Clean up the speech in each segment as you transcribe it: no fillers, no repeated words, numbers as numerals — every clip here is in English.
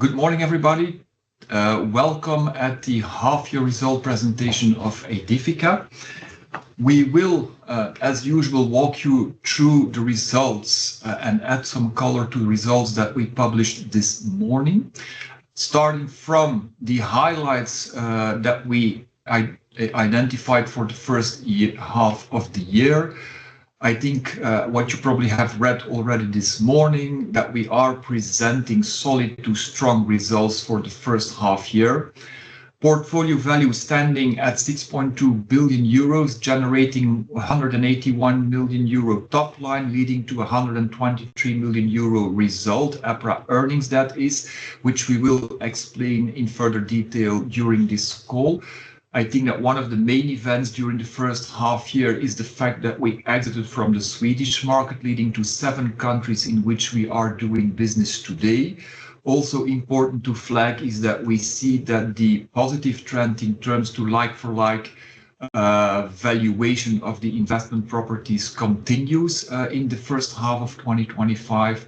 Good morning, everybody. Welcome at the half-year result presentation of Aedifica. We will, as usual, walk you through the results and add some color to the results that we published this morning. Starting from the highlights that we identified for the first half of the year. I think what you probably have read already this morning, that we are presenting solid to strong results for the first half year. Portfolio value standing at 6.2 billion euros, generating 181 million euro top line, leading to 123 million euro result, EPRA earnings that is, which we will explain in further detail during this call. I think that one of the main events during the first half year is the fact that we exited from the Swedish market, leading to 7 countries in which we are doing business today. Also important to flag is that we see that the positive trend in terms to like-for-like valuation of the investment properties continues in the first half of 2025.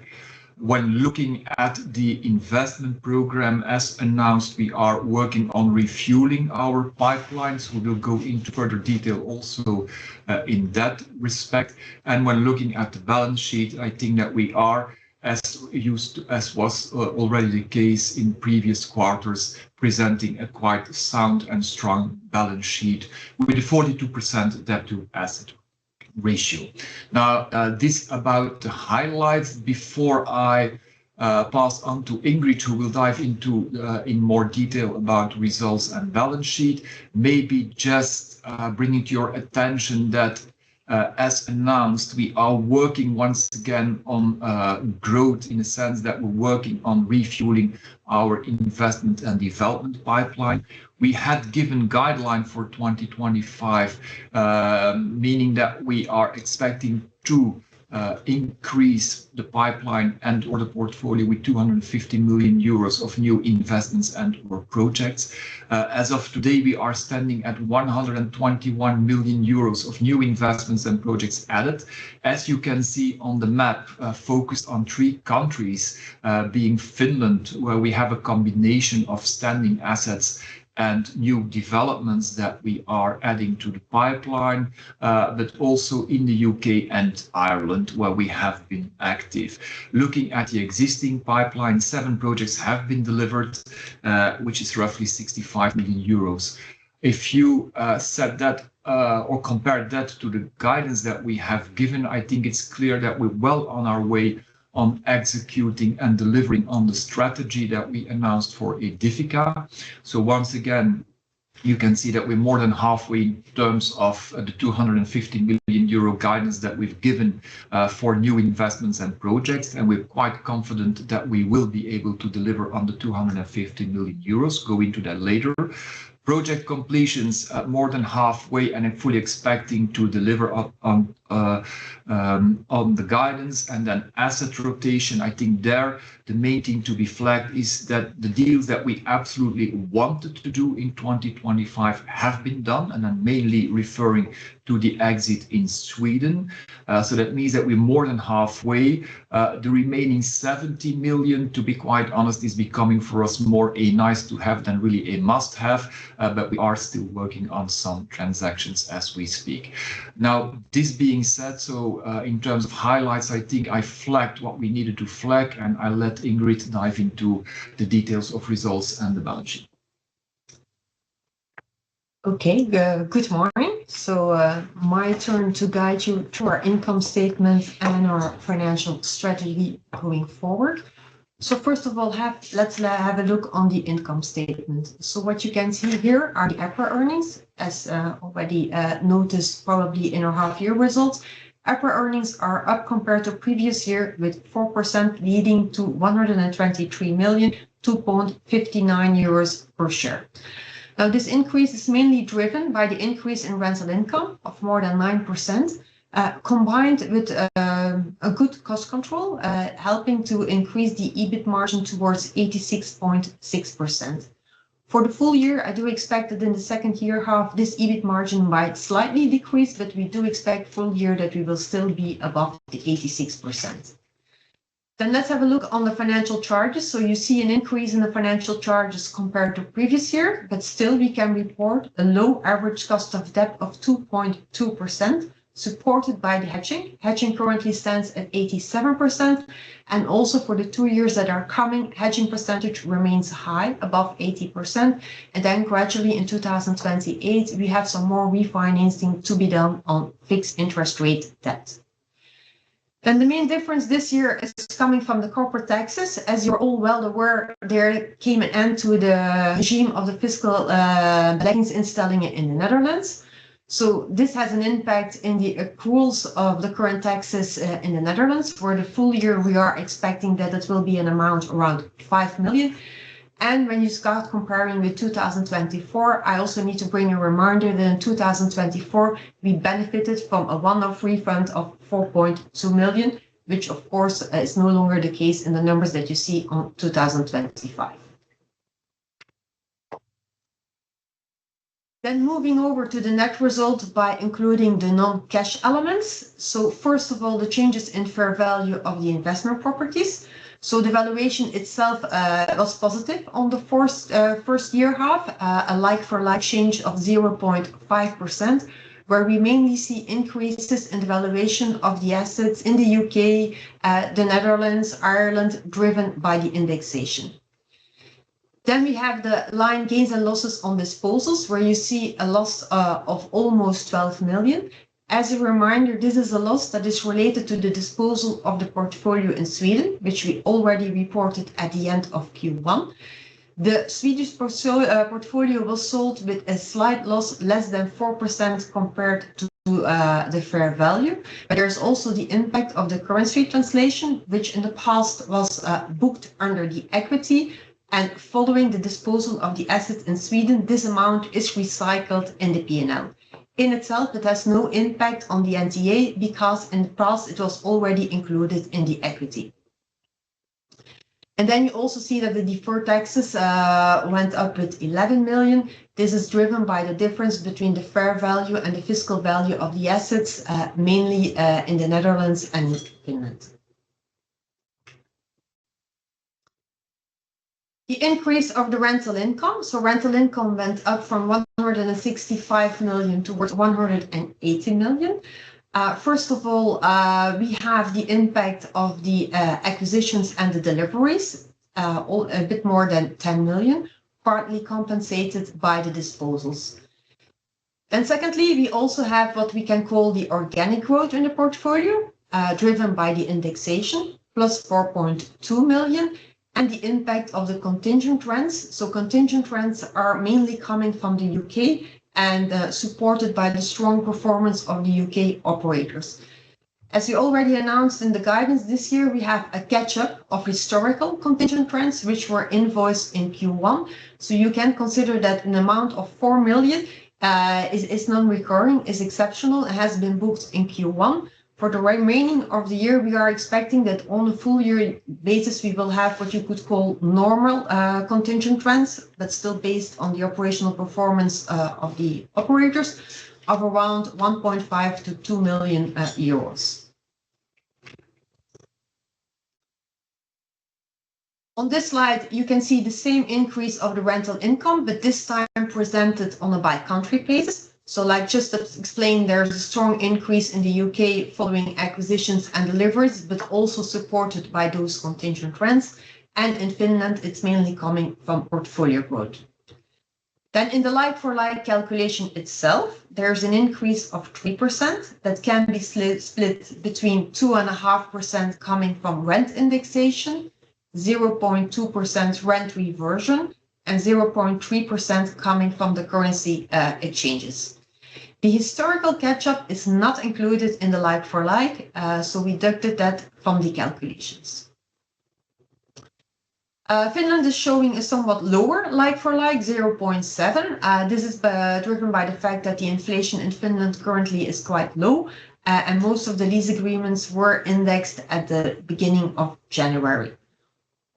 When looking at the investment program, as announced, we are working on refueling our pipelines. We will go into further detail also in that respect. And when looking at the balance sheet, I think that we are, as was already the case in previous quarters, presenting a quite sound and strong balance sheet with a 42% debt to asset ratio. Now, this about the highlights. Before I pass on to Ingrid, who will dive into in more detail about results and balance sheet, maybe just bringing to your attention that as announced, we are working once again on growth, in the sense that we're working on refueling our investment and development pipeline. We had given guideline for 2025, meaning that we are expecting to increase the pipeline and or the portfolio with 250 million euros of new investments and or projects. As of today, we are standing at 121 million euros of new investments and projects added. As you can see on the map, focused on 3 countries, being Finland, where we have a combination of standing assets and new developments that we are adding to the pipeline, but also in the UK and Ireland, where we have been active. Looking at the existing pipeline, 7 projects have been delivered, which is roughly 65 million euros. If you set that or compare that to the guidance that we have given, I think it's clear that we're well on our way on executing and delivering on the strategy that we announced for Aedifica. So once again, you can see that we're more than halfway in terms of the 250 million euro guidance that we've given for new investments and projects, and we're quite confident that we will be able to deliver on the 250 million euros. Go into that later. Project completions more than halfway, and I'm fully expecting to deliver up on the guidance. And then asset rotation, I think there the main thing to be flagged is that the deals that we absolutely wanted to do in 2025 have been done, and I'm mainly referring to the exit in Sweden. So that means that we're more than halfway. The remaining 70 million, to be quite honest, is becoming for us more a nice to have than really a must have, but we are still working on some transactions as we speak. Now, this being said, so in terms of highlights, I think I flagged what we needed to flag, and I'll let Ingrid dive into the details of results and the balance sheet. Okay, good morning. So my turn to guide you through our income statement and our financial strategy going forward. So first of all, let's have a look on the income statement. So what you can see here are the EPRA earnings, as already noticed probably in our half-year results. EPRA earnings are up compared to previous year with 4%, leading to 123 million, 2.59 euros per share. Now, this increase is mainly driven by the increase in rental income of more than 9%, combined with a good cost control, helping to increase the EBIT margin towards 86.6%. For the full year, I do expect that in the second year half, this EBIT margin might slightly decrease, but we do expect full year that we will still be above the 86%. Then let's have a look on the financial charges. So you see an increase in the financial charges compared to previous year, but still we can report a low average cost of debt of 2.2%, supported by the hedging. Hedging currently stands at 87%, and also for the 2 years that are coming, hedging percentage remains high, above 80%. And then gradually in 2028, we have some more refinancing to be done on fixed interest rate debt. Then the main difference this year is coming from the corporate taxes. As you're all well aware, there came an end to the regime of the fiscal beleggingsinstellingen in the Netherlands. So this has an impact in the accruals of the current taxes in the Netherlands. For the full year, we are expecting that it will be an amount around 5 million. And when you start comparing with 2024, I also need to bring a reminder that in 2024, we benefited from a one-off refund of 4.2 million, which of course is no longer the case in the numbers that you see on 2025. Then moving over to the net result by including the non-cash elements. So first of all, the changes in fair value of the investment properties. So the valuation itself was positive on the first year half, a like-for-like change of 0.5%, where we mainly see increases in the valuation of the assets in the UK, the Netherlands, Ireland, driven by the indexation. Then we have the line gains and losses on disposals, where you see a loss of almost 12 million. As a reminder, this is a loss that is related to the disposal of the portfolio in Sweden, which we already reported at the end of Q1. The Swedish portfolio was sold with a slight loss, less than 4% compared to the fair value. But there's also the impact of the currency translation, which in the past was booked under the equity. And following the disposal of the assets in Sweden, this amount is recycled in the P&L. In itself, it has no impact on the NTA because in the past it was already included in the equity. And then you also see that the deferred taxes went up with 11 million. This is driven by the difference between the fair value and the fiscal value of the assets, mainly in the Netherlands and Finland. The increase of the rental income. So rental income went up from 165 million towards 180 million. First of all, we have the impact of the acquisitions and the deliveries, a bit more than 10 million, partly compensated by the disposals. Then secondly, we also have what we can call the organic growth in the portfolio, driven by the indexation, plus 4.2 million. And the impact of the contingent rents. So contingent rents are mainly coming from the UK and supported by the strong performance of the UK operators. As we already announced in the guidance this year, we have a catch-up of historical contingent rents, which were invoiced in Q1. So you can consider that an amount of 4 million is non-recurring, is exceptional, and has been booked in Q1. For the remaining of the year, we are expecting that on a full year basis, we will have what you could call normal contingent rents, but still based on the operational performance of the operators, of around 1.5 to 2 million euros. On this slide, you can see the same increase of the rental income, but this time presented on a by-country basis. So like just explained, there's a strong increase in the UK following acquisitions and deliveries, but also supported by those contingent rents. And in Finland, it's mainly coming from portfolio growth. Then in the like-for-like calculation itself, there's an increase of 3% that can be split between 2.5% coming from rent indexation, 0.2% rent reversion, and 0.3% coming from the currency exchanges. The historical catch-up is not included in the like-for-like, so we deducted that from the calculations. Finland is showing a somewhat lower like-for-like, 0.7. This is driven by the fact that the inflation in Finland currently is quite low, and most of the lease agreements were indexed at the beginning of January.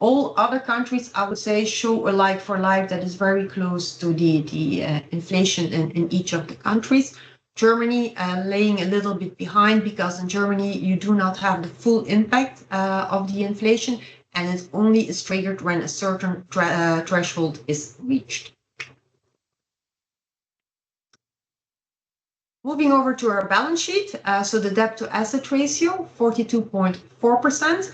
All other countries, I would say, show a like-for-like that is very close to the inflation in each of the countries. Germany laying a little bit behind, because in Germany you do not have the full impact of the inflation, and it only is triggered when a certain threshold is reached. Moving over to our balance sheet, so the debt to asset ratio, 42.4%.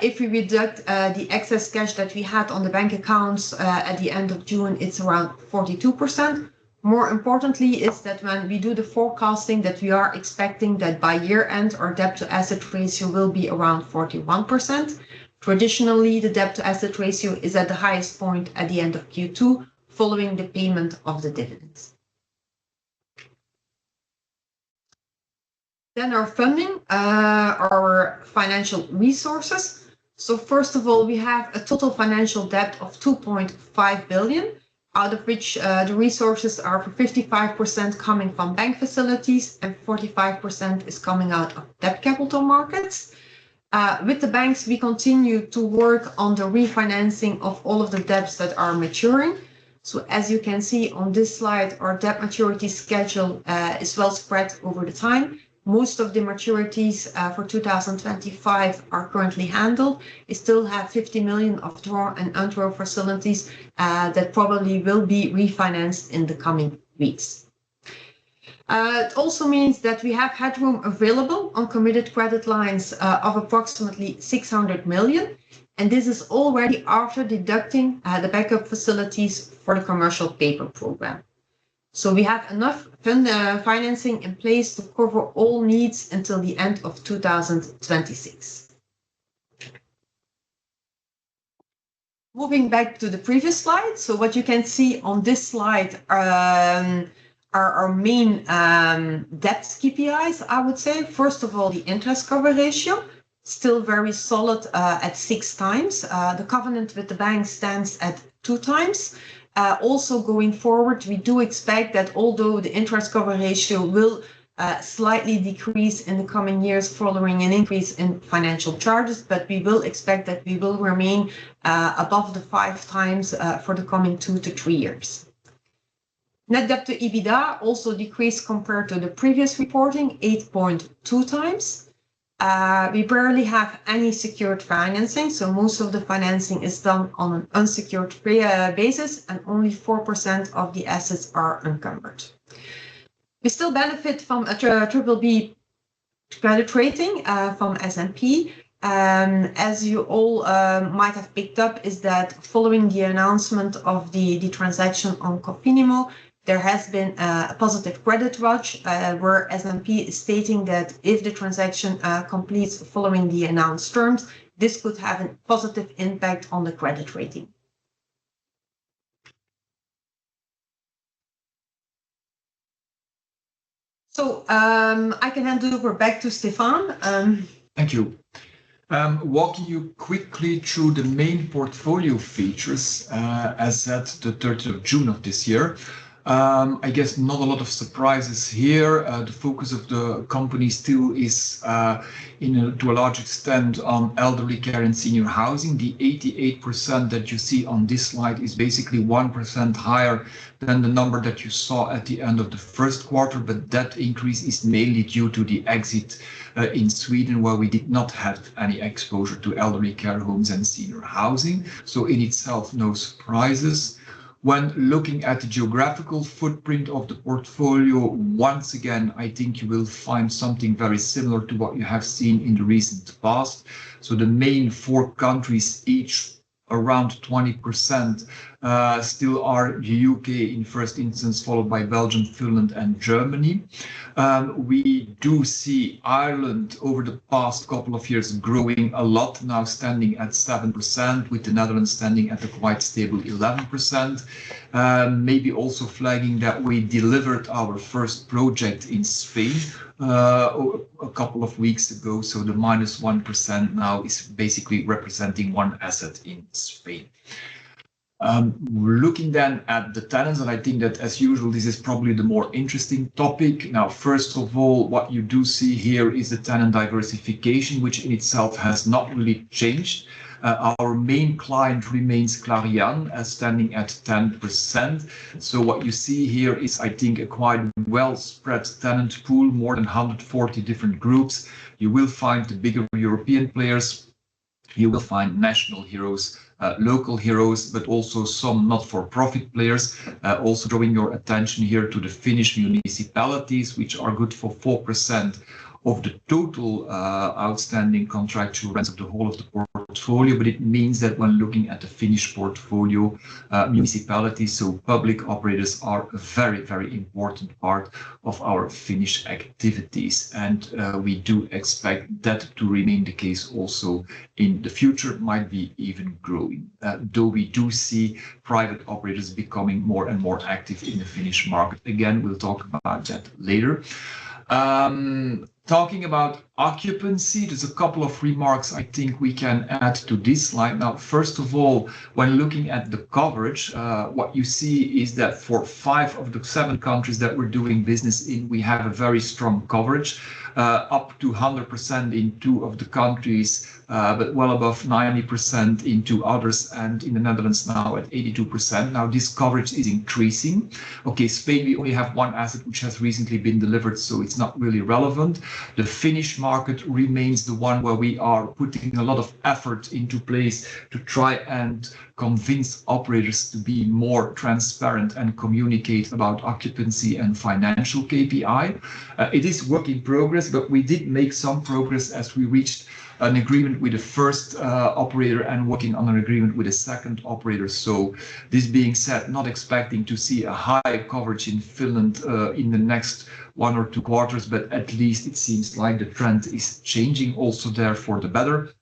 If we deduct the excess cash that we had on the bank accounts at the end of June, it's around 42%. More importantly is that when we do the forecasting, that we are expecting that by year end, our debt to asset ratio will be around 41%. Traditionally, the debt to asset ratio is at the highest point at the end of Q2, following the payment of the dividends. Then our funding, our financial resources. So first of all, we have a total financial debt of 2.5 billion, out of which the resources are for 55% coming from bank facilities and 45% is coming out of debt capital markets. With the banks, we continue to work on the refinancing of all of the debts that are maturing. So as you can see on this slide, our debt maturity schedule is well spread over the time. Most of the maturities for 2025 are currently handled. We still have 50 million of drawn and undrawn facilities that probably will be refinanced in the coming weeks. It also means that we have headroom available on committed credit lines of approximately 600 million. And this is already after deducting the backup facilities for the commercial paper program. So we have enough financing in place to cover all needs until the end of 2026. Moving back to the previous slide. So what you can see on this slide are our main debt KPIs, I would say. First of all, the interest cover ratio, still very solid at 6 times. The covenant with the bank stands at 2 times. Also going forward, we do expect that although the interest cover ratio will slightly decrease in the coming years following an increase in financial charges, but we will expect that we will remain above the 5 times for the coming 2 to 3 years. Net debt to EBITDA also decreased compared to the previous reporting, 8.2 times. We barely have any secured financing, so most of the financing is done on an unsecured basis, and only 4% of the assets are encumbered. We still benefit from a BBB credit rating from S&P. As you all might have picked up, is that following the announcement of the transaction on Cofinimmo, there has been a positive credit watch where S&P is stating that if the transaction completes following the announced terms, this could have a positive impact on the credit rating. So I can hand over back to Stefaan. Thank you. Walking you quickly through the main portfolio features as at the 30th of June of this year. I guess not a lot of surprises here. The focus of the company still is to a large extent on elderly care and senior housing. The 88% that you see on this slide is basically 1% higher than the number that you saw at the end of the first quarter, but that increase is mainly due to the exit in Sweden, where we did not have any exposure to elderly care homes and senior housing. So in itself, no surprises. When looking at the geographical footprint of the portfolio, once again, I think you will find something very similar to what you have seen in the recent past. So the main 4 countries, each around 20%, still are the UK in first instance, followed by Belgium, Finland, and Germany. We do see Ireland over the past couple of years growing a lot, now standing at 7%, with the Netherlands standing at a quite stable 11%. Maybe also flagging that we delivered our first project in Spain a couple of weeks ago. So the -1% now is basically representing 1 asset in Spain. Looking then at the tenants, and I think that as usual, this is probably the more interesting topic. Now, first of all, what you do see here is the tenant diversification, which in itself has not really changed. Our main client remains Clariane, standing at 10%. So what you see here is, I think, a quite well spread tenant pool, more than 140 different groups. You will find the bigger European players. You will find national heroes, local heroes, but also some not-for-profit players. Also drawing your attention here to the Finnish municipalities, which are good for 4% of the total outstanding contractual rents of the whole of the portfolio. But it means that when looking at the Finnish portfolio, municipalities, so public operators, are a very, very important part of our Finnish activities. And we do expect that to remain the case also in the future, might be even growing. Though we do see private operators becoming more and more active in the Finnish market. Again, we'll talk about that later. Talking about occupancy, there's a couple of remarks I think we can add to this slide. Now, first of all, when looking at the coverage, what you see is that for 5 of the 7 countries that we're doing business in, we have a very strong coverage, up to 100% in 2 of the countries, but well above 90% in 2 others, and in the Netherlands now at 82%. Now this coverage is increasing. Okay, Spain, we only have 1 asset which has recently been delivered, so it's not really relevant. The Finnish market remains the one where we are putting a lot of effort into place to try and convince operators to be more transparent and communicate about occupancy and financial KPI. It is work in progress, but we did make some progress as we reached an agreement with the first operator and working on an agreement with a second operator. So this being said, not expecting to see a high coverage in Finland in the next 1 or 2 quarters, but at least it seems like the trend is changing also there for the better.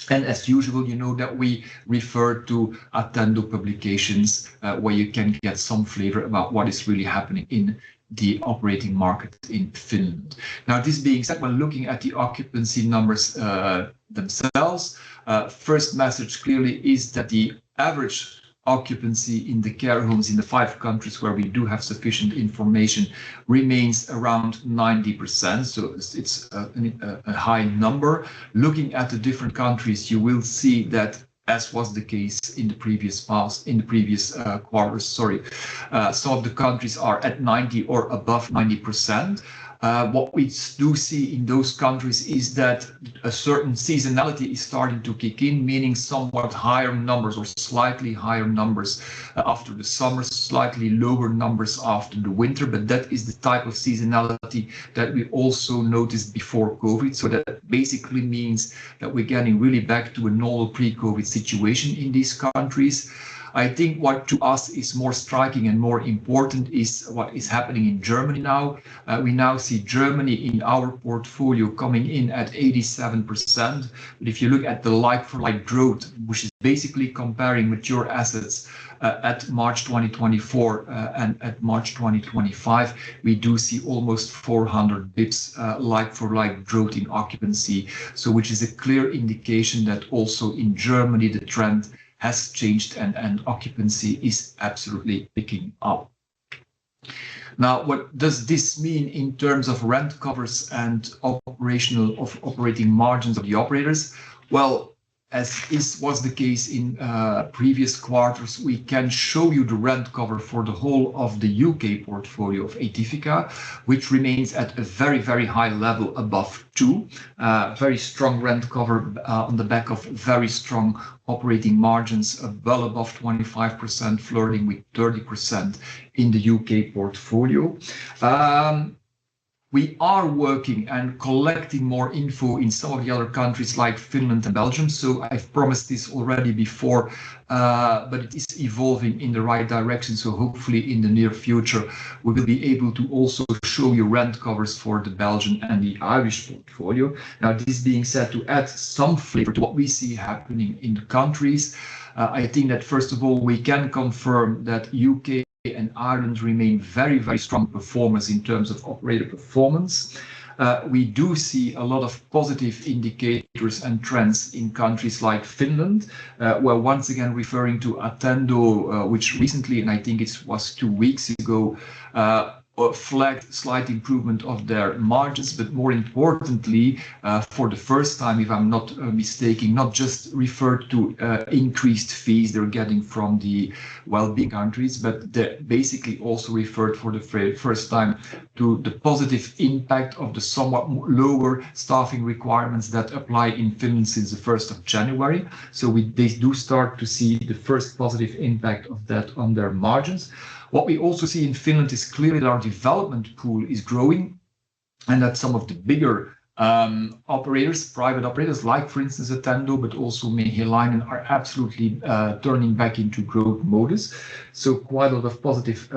And as usual, you know that we refer to Attendo publications where you can get some flavor about what is really happening in the operating market in Finland. Now, this being said, when looking at the occupancy numbers themselves, first message clearly is that the average occupancy in the care homes in the 5 countries where we do have sufficient information remains around 90%. So it's a high number. Looking at the different countries, you will see that, as was the case in the previous quarters, some of the countries are at 90 or above 90%. What we do see in those countries is that a certain seasonality is starting to kick in, meaning somewhat higher numbers or slightly higher numbers after the summer, slightly lower numbers after the winter. But that is the type of seasonality that we also noticed before COVID. So that basically means that we're getting really back to a normal pre-COVID situation in these countries. I think what to us is more striking and more important is what is happening in Germany now. We now see Germany in our portfolio coming in at 87%. But if you look at the like-for-like growth, which is basically comparing mature assets at March 2024 and at March 2025, we do see almost 400 bips like-for-like growth in occupancy. So which is a clear indication that also in Germany, the trend has changed and occupancy is absolutely picking up. Now, what does this mean in terms of rent covers and operating margins of the operators? Well, as was the case in previous quarters, we can show you the rent cover for the whole of the UK portfolio of Aedifica, which remains at a very, very high level above 2. Very strong rent cover on the back of very strong operating margins, well above 25%, flirting with 30% in the UK portfolio. We are working and collecting more info in some of the other countries like Finland and Belgium. So I've promised this already before, but it is evolving in the right direction. So hopefully in the near future, we will be able to also show you rent covers for the Belgian and the Irish portfolio. Now, this being said, to add some flavor to what we see happening in the countries, I think that first of all, we can confirm that UK and Ireland remain very, very strong performers in terms of operator performance. We do see a lot of positive indicators and trends in countries like Finland, where once again referring to Attendo, which recently, and I think it was 2 weeks ago, flagged slight improvement of their margins, but more importantly, for the first time, if I'm not mistaken, not just referred to increased fees they're getting from the well-being countries, but they basically also referred for the first time to the positive impact of the somewhat lower staffing requirements that apply in Finland since the 1st of January. So they do start to see the first positive impact of that on their margins. What we also see in Finland is clearly that our development pool is growing, and that some of the bigger operators, private operators, like for instance Attendo, but also Mehiläinen, are absolutely turning back into growth modus. So quite a lot of positive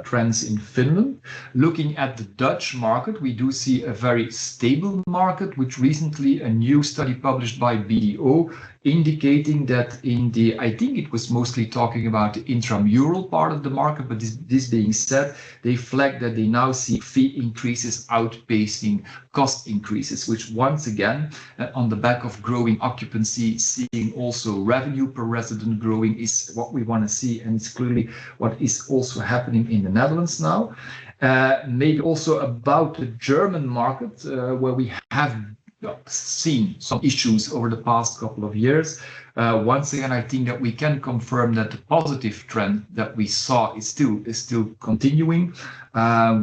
trends in Finland. Looking at the Dutch market, we do see a very stable market, which recently a new study published by BDO indicating that in the, I think it was mostly talking about the intramural part of the market, but this being said, they flagged that they now see fee increases outpacing cost increases, which once again, on the back of growing occupancy, seeing also revenue per resident growing is what we want to see, and it's clearly what is also happening in the Netherlands now. Maybe also about the German market, where we have seen some issues over the past couple of years. Once again, I think that we can confirm that the positive trend that we saw is still continuing.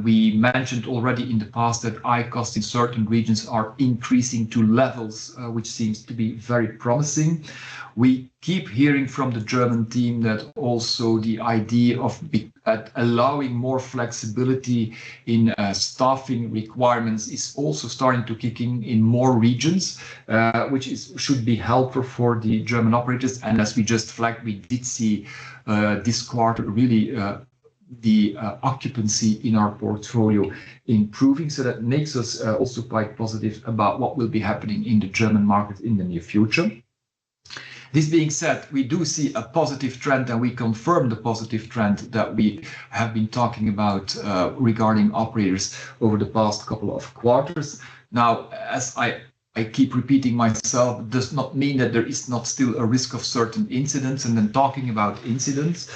We mentioned already in the past that I-costs in certain regions are increasing to levels which seems to be very promising. We keep hearing from the German team that also the idea of allowing more flexibility in staffing requirements is also starting to kick in more regions, which should be helpful for the German operators. And as we just flagged, we did see this quarter really the occupancy in our portfolio improving. So that makes us also quite positive about what will be happening in the German market in the near future. This being said, we do see a positive trend, and we confirm the positive trend that we have been talking about regarding operators over the past couple of quarters. Now, as I keep repeating myself, does not mean that there is not still a risk of certain incidents. And then talking about incidents,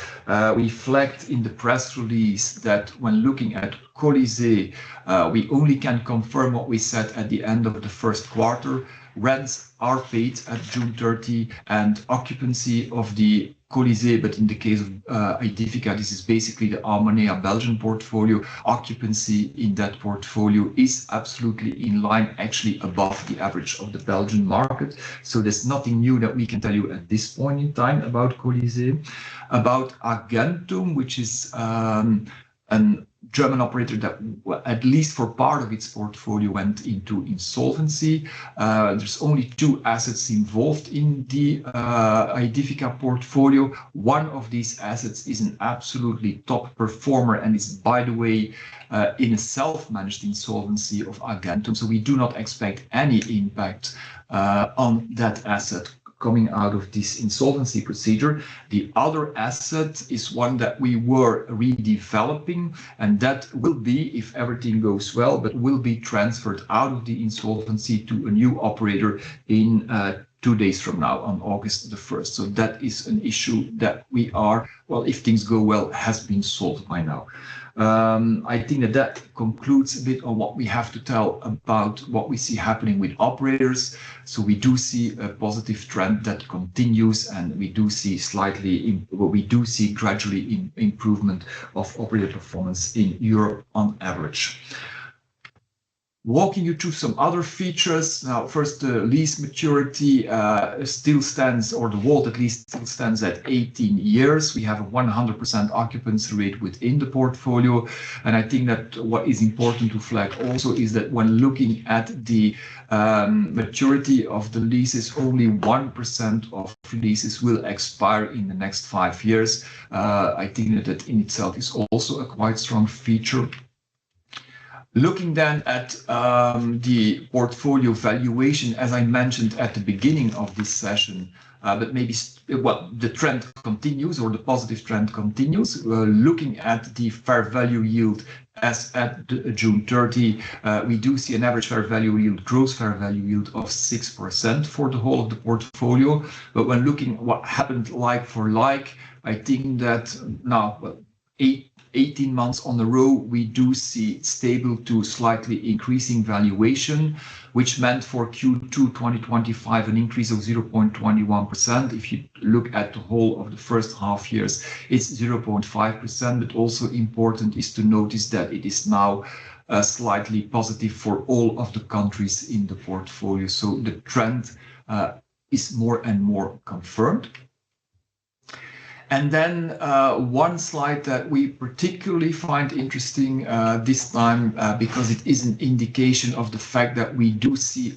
we flagged in the press release that when looking at Colisée, we only can confirm what we said at the end of the first quarter. Rents are paid at June 30, and occupancy of the Colisée, but in the case of Aedifica, this is basically the Almonea Belgian portfolio. Occupancy in that portfolio is absolutely in line, actually above the average of the Belgian market. So there's nothing new that we can tell you at this point in time about Colisée. About Argentum, which is an German operator that, at least for part of its portfolio, went into insolvency. There's only 2 assets involved in the Aedifica portfolio. One of these assets is an absolutely top performer and is, by the way, in a self-managed insolvency of Argentum. So we do not expect any impact on that asset coming out of this insolvency procedure. The other asset is one that we were redeveloping, and that will be, if everything goes well, but will be transferred out of the insolvency to a new operator in 2 days from now, on August the 1st. So that is an issue that we are, well, if things go well, has been solved by now. I think that concludes a bit on what we have to tell about what we see happening with operators. So we do see a positive trend that continues, and we do see gradually improvement of operator performance in Europe on average. Walking you through some other features. Now, first, the lease maturity still stands, or the WALT at least still stands at 18 years. We have a 100% occupancy rate within the portfolio. And I think that what is important to flag also is that when looking at the maturity of the leases, only 1% of leases will expire in the next 5 years. I think that in itself is also a quite strong feature. Looking then at the portfolio valuation, as I mentioned at the beginning of this session, but maybe the trend continues, or the positive trend continues. Looking at the fair value yield as at June 30, we do see an average fair value yield, gross fair value yield of 6% for the whole of the portfolio. But when looking what happened like for like, I think that now, well, 18 months on a row, we do see stable to slightly increasing valuation, which meant for Q2 2025 an increase of 0.21%. If you look at the whole of the first half years, it's 0.5%, but also important is to notice that it is now slightly positive for all of the countries in the portfolio. So the trend is more and more confirmed. And then one slide that we particularly find interesting this time because it is an indication of the fact that we do see,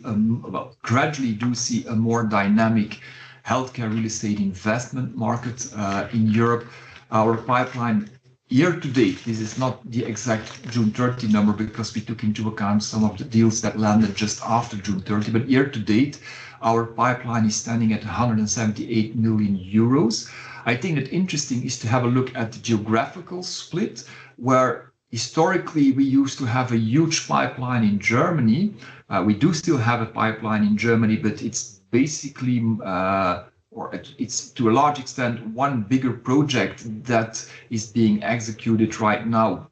gradually do see a more dynamic healthcare real estate investment market in Europe. Our pipeline year to date, this is not the exact June 30 number because we took into account some of the deals that landed just after June 30, but year to date, our pipeline is standing at 178 million euros. I think that interesting is to have a look at the geographical split, where historically we used to have a huge pipeline in Germany. We do still have a pipeline in Germany, but it's basically, it's to a large extent, one bigger project that is being executed right now.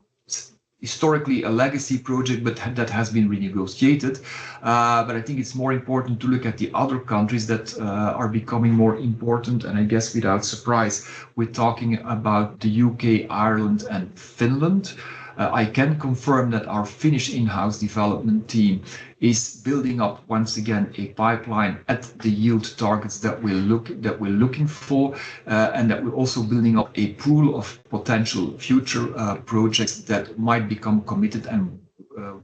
Historically a legacy project, but that has been renegotiated. But I think it's more important to look at the other countries that are becoming more important. And I guess without surprise, we're talking about the UK, Ireland, and Finland. I can confirm that our Finnish in-house development team is building up once again a pipeline at the yield targets that we're looking for, and that we're also building up a pool of potential future projects that might become committed and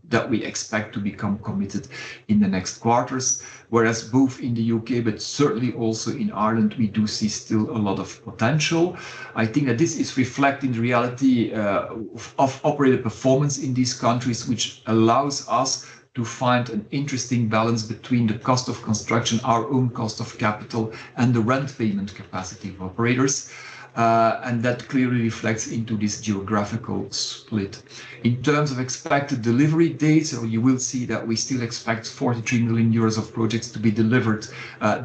that we expect to become committed in the next quarters. Whereas both in the UK, but certainly also in Ireland, we do see still a lot of potential. I think that this is reflecting the reality of operator performance in these countries, which allows us to find an interesting balance between the cost of construction, our own cost of capital, and the rent payment capacity of operators. And that clearly reflects into this geographical split. In terms of expected delivery dates, so you will see that we still expect 43 million euros of projects to be delivered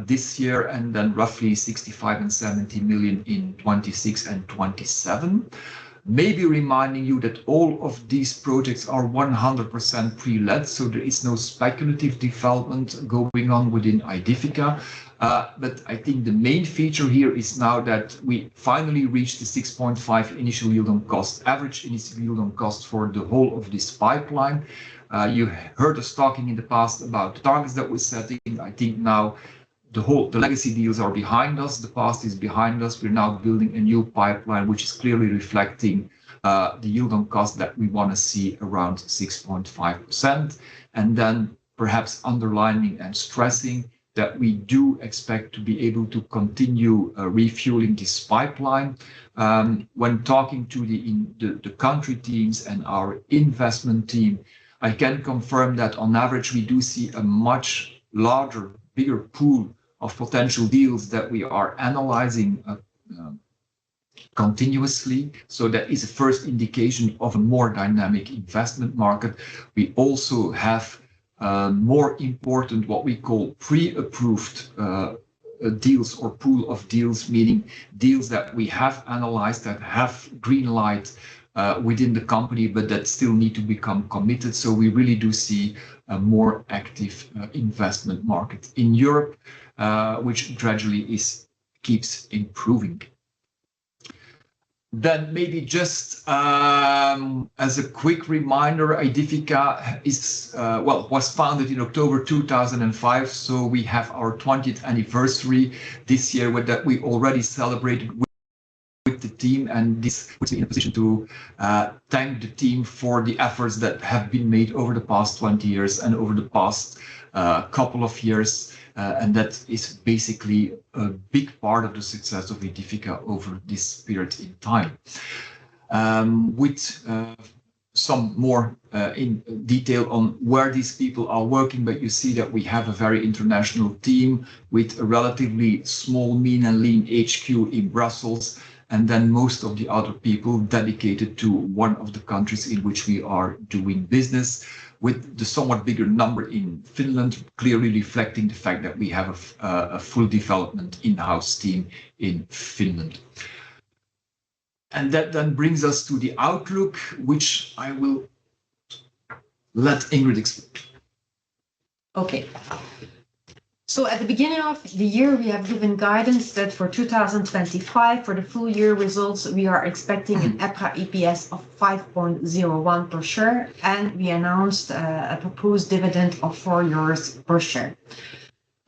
this year, and then roughly 65 and 70 million in 26 and 27. Maybe reminding you that all of these projects are 100% pre-let, so there is no speculative development going on within Aedifica. But I think the main feature here is now that we finally reached the 6.5 initial yield on cost, average initial yield on cost for the whole of this pipeline. You heard us talking in the past about the targets that we're setting. I think now the legacy deals are behind us. The past is behind us. We're now building a new pipeline, which is clearly reflecting the yield on cost that we want to see around 6.5%. And then perhaps underlining and stressing that we do expect to be able to continue refueling this pipeline. When talking to the country teams and our investment team, I can confirm that on average we do see a much larger, bigger pool of potential deals that we are analyzing continuously. So that is a first indication of a more dynamic investment market. We also have more important, what we call pre-approved deals or pool of deals, meaning deals that we have analyzed, that have green light within the company, but that still need to become committed. So we really do see a more active investment market in Europe, which gradually keeps improving. Then maybe just as a quick reminder, Aedifica was founded in October 2005. So we have our 20th anniversary this year that we already celebrated with the team, and this puts me in a position to thank the team for the efforts that have been made over the past 20 years and over the past couple of years. And that is basically a big part of the success of Aedifica over this period in time. With some more in detail on where these people are working, but you see that we have a very international team with a relatively small, mean and lean HQ in Brussels, and then most of the other people dedicated to one of the countries in which we are doing business, with the somewhat bigger number in Finland, clearly reflecting the fact that we have a full development in-house team in Finland. And that then brings us to the outlook, which I will let Ingrid explain. Okay. So at the beginning of the year, we have given guidance that for 2025, for the full year results, we are expecting an EPRA EPS of 5.01 per share, and we announced a proposed dividend of €4 per share.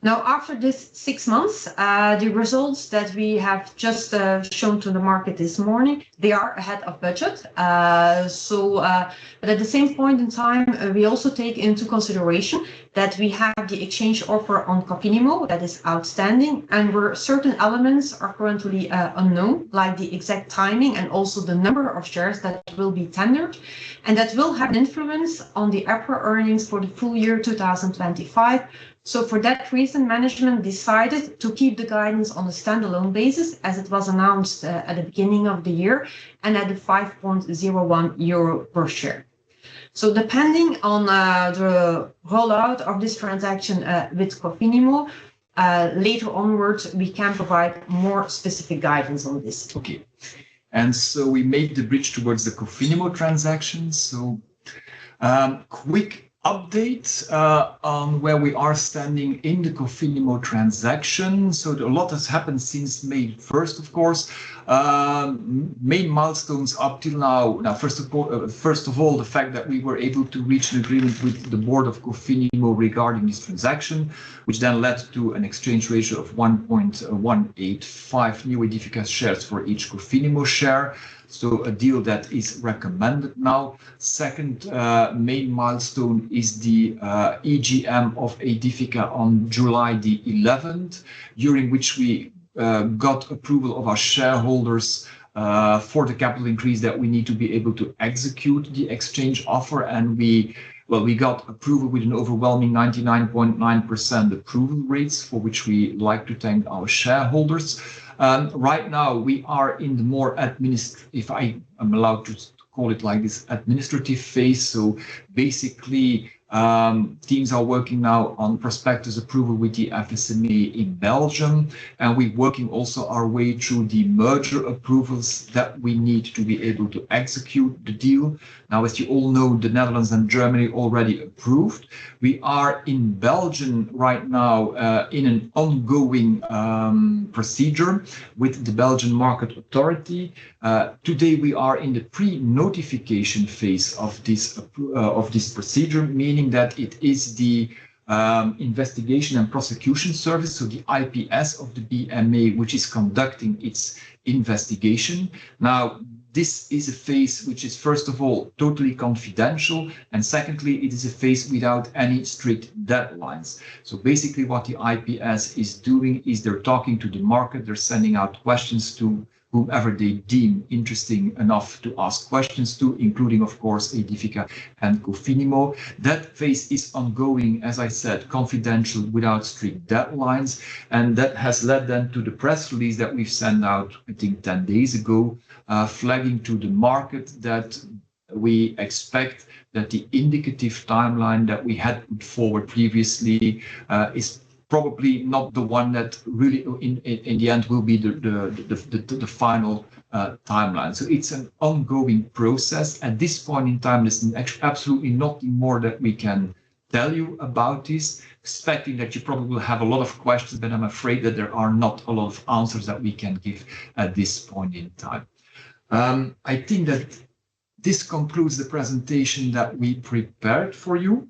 Now, after this 6 months, the results that we have just shown to the market this morning, they are ahead of budget. But at the same point in time, we also take into consideration that we have the exchange offer on Cofinimmo that is outstanding, and where certain elements are currently unknown, like the exact timing and also the number of shares that will be tendered, and that will have an influence on the EPRA earnings for the full year 2025. So for that reason, management decided to keep the guidance on a standalone basis, as it was announced at the beginning of the year, and at the €5.01 per share. So depending on the rollout of this transaction with Cofinimmo, later onwards, we can provide more specific guidance on this. Okay. And so we made the bridge towards the Cofinimmo transaction. So quick update on where we are standing in the Cofinimmo transaction. So a lot has happened since May 1st, of course. Main milestones up till now. Now, first of all, the fact that we were able to reach an agreement with the board of Cofinimmo regarding this transaction, which then led to an exchange ratio of 1.185 new Aedifica shares for each Cofinimmo share. So a deal that is recommended now. Second main milestone is the EGM of Aedifica on July the 11th, during which we got approval of our shareholders for the capital increase that we need to be able to execute the exchange offer. And we got approval with an overwhelming 99.9% approval rates, for which we like to thank our shareholders. Right now, we are in the more if I am allowed to call it like this, administrative phase. So basically, teams are working now on prospectus approval with the FSMA in Belgium, and we're working also our way through the merger approvals that we need to be able to execute the deal. Now, as you all know, the Netherlands and Germany already approved. We are in Belgium right now in an ongoing procedure with the Belgian Market Authority. Today, we are in the pre-notification phase of this procedure, meaning that it is the Investigation and Prosecution Service, so the IPS of the BMA, which is conducting its investigation. Now, this is a phase which is, first of all, totally confidential, and secondly, it is a phase without any strict deadlines. So basically what the IPS is doing is they're talking to the market, they're sending out questions to whomever they deem interesting enough to ask questions to, including, of course, Aedifica and Cofinimmo. That phase is ongoing, as I said, confidential, without strict deadlines. And that has led then to the press release that we've sent out, I think, 10 days ago, flagging to the market that we expect that the indicative timeline that we had put forward previously is probably not the one that really in the end will be the final timeline. So it's an ongoing process. At this point in time, there's absolutely nothing more that we can tell you about this, expecting that you probably will have a lot of questions, but I'm afraid that there are not a lot of answers that we can give at this point in time. I think that this concludes the presentation that we prepared for you.